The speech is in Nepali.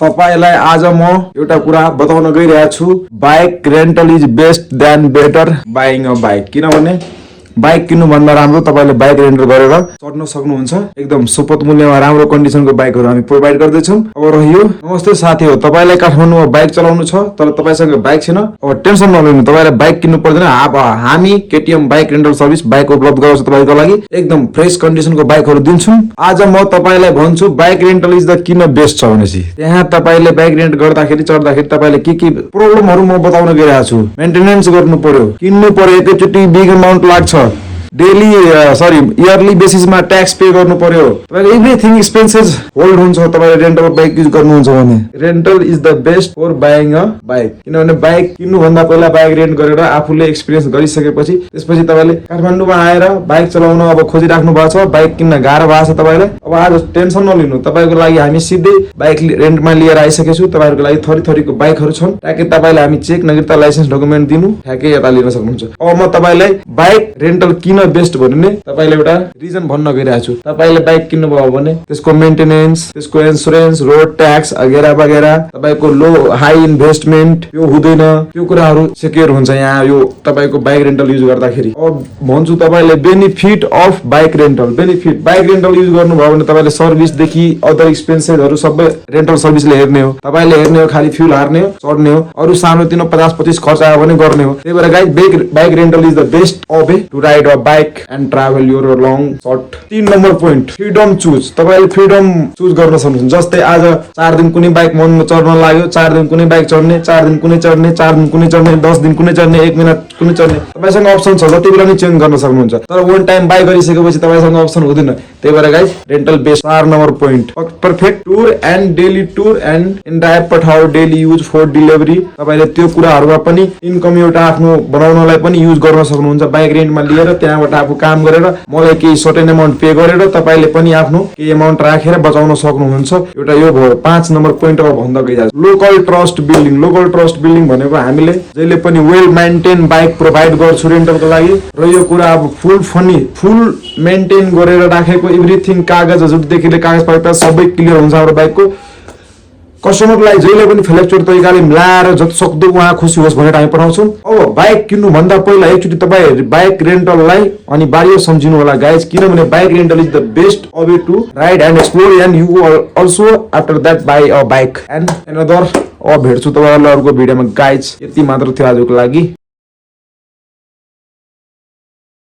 तपाईलाई आज म एउटा कुरा बताउन गइरहेको छु। Bike rental is best than better buying a bike. किनभने बाइक किन्नु भन्दा राम्रो तपाईले बाइक रेन्टल गरेर चढ्न सक्नुहुन्छ। एकदम सुपथ मूल्यमा राम्रो कन्डिसनको बाइकहरु हामी प्रोवाइड गर्दैछौं। अब रह्यो नमस्ते साथी हो, तपाईलाई काठमाडौँमा बाइक चलाउनु छ तर तपाईसँग बाइक छैन, अब टेन्सन नलिनु, तपाईलाई बाइक किन्नु पर्दैन। अब हामी KTM bike rental service bike उपलब्ध गराउँछ तपाईको लागि। एकदम फ्रेश कन्डिसनको बाइकहरु दिन्छौं। आज म तपाईलाई भन्छु बाइक रेन्टल इज द किन बेस्ट छ भनेसी। त्यहाँ तपाईले बाइक रेन्ट गर्दाखेरि चढ्दाखेरि तपाईले के प्रब्लमहरु म बताउन गइरहेको छु। मेन्टेनेन्स गर्नु पर्यो, किन्नु पर्यो, एकैचोटी बिग अमाउन्ट लाग्छ, डेली इयरली बेसिसमा ट्याक्स पे गर्नु पर्यो, तपाईले एभ्रीथिङ एक्सपेन्सेस होल्ड हुन्छ। तपाईले रेन्टल बाइक युज गर्नुहुन्छ भने rental is the best for buying a bike. किनभने बाइक किन्नु भन्दा पहिला बाइक रेन्ट गरेर आफूले एक्सपिरियन्स गरिसकेपछि त्यसपछि तपाईले काठमाडौँमा आएर बाइक चलाउन अब खोजिराख्नु भएको छ, बाइक किन्न गाह्रो भएको छ तपाईलाई, अब आज टेन्सन नलिनु। तपाईको लागि हामी सिधै बाइक रेन्टमा लिएर आइसकेका छौं। तपाईहरुको लागि थरी-थरीको बाइकहरु छन्, ताकि तपाईलाई हामी चेक नगर्दा लाइसेन्स डकुमेन्ट दिनु ठ्याक्कै यता लिन सक्नुहुन्छ। अब म तपाईलाई बाइक रेन्टल किन बेस्ट भन्ने तपाईले एउटा रिजन भन्न गइरहेको छु। तपाईले बाइक किन्नु भयो भने त्यसको मेन्टेनेन्स, त्यसको इन्स्योरेन्स, रोड ट्याक्स वगैरा वगैरा, तपाईको लो हाई इन्भेस्टमेन्ट यो हुँदैन, त्यो कुराहरु सेक्युर हुन्छ यहाँ यो तपाईको बाइक रेन्टल युज गर्दाखेरि। अब भन्छु तपाईले benefit of bike rental. Benefit bike rental use गर्नु भयो भने तपाईले सर्भिस देखि अदर एक्सपेन्सेसहरु सबै रेन्टल सर्भिसले हेर्ने हो। तपाईले हेर्ने हो खाली फ्युल हार्ने हो, चढ्ने हो, अरु सानोतिनो 50-25 खर्च आयो भने गर्ने हो। त्यही भएर guys bike rental is the best a way to ride a bike and travel your long short। 3 number point freedom choose. तपाईले फ्रीडम चुज गर्न सक्नुहुन्छ। जस्तै आज 4 दिन कुनै बाइक मन चढ्न लाग्यो, 4 दिन कुनै बाइक चढ्ने, 4 दिन कुनै चढ्ने, 4 दिन कुनै चढ्ने, 10 दिन कुनै चढ्ने, 1 महिना कुनै चढ्ने, तपाईसँग अप्सन छ, जति बेला नि चेन्ज गर्न सक्नुहुन्छ। तर वन टाइम बाइ गरिसकेपछि तपाईसँग अप्सन हुँदैन। त्यही भएर guys rental best. 4 number point perfect tour and daily tour and entire पठाउ डेली युज फर डिलिभरी। तपाईले त्यो कुराहरुमा पनि इन्कम एउटा आफ्नो बनाउनलाई पनि युज गर्न सक्नुहुन्छ। बाइक रेन्टमा लिएर त्यहाँबाट आफू काम गरेर मलाई केही सर्टेन अमाउन्ट पे गरेर तपाईले पनि आफ्नो केही अमाउन्ट राखेर बचाउन सक्नुहुन्छ। एउटा यो भयो 5 नम्बर पोइन्ट अब भन्दा गइरहेछ। Local trust building. Local trust building भनेको हामीले जहिले पनि वेल मेन्टेन बाइक प्रोवाइड गर्छु रेन्टलको लागि। र यो कुरा अब फुल मेन्टेन गरेर राखेको एभ्रीथिङ कागजहरुदेखि लिएर कागजपत्र सबै क्लियर हुन्छ हाम्रो बाइकको। कस्टमरलाई जहिले पनि फ्लेक्चर तरिकाले मिलाएर जति सक्दो उहाँ खुसी होस् भनेर हामी पठाउँछौं। अब बाइक किन्नु भन्दा पहिला एकचोटी तपाई बाइक रेन्टललाई अनिवार्य सम्झिनु होला गाइज। किनभने bike rental is the best way to ride and explore and you also after that buy a bike and another. अब भेट्छु तपाईहरुलाई अर्को भिडियोमा गाइज। यति मात्र थियो आजको लागि।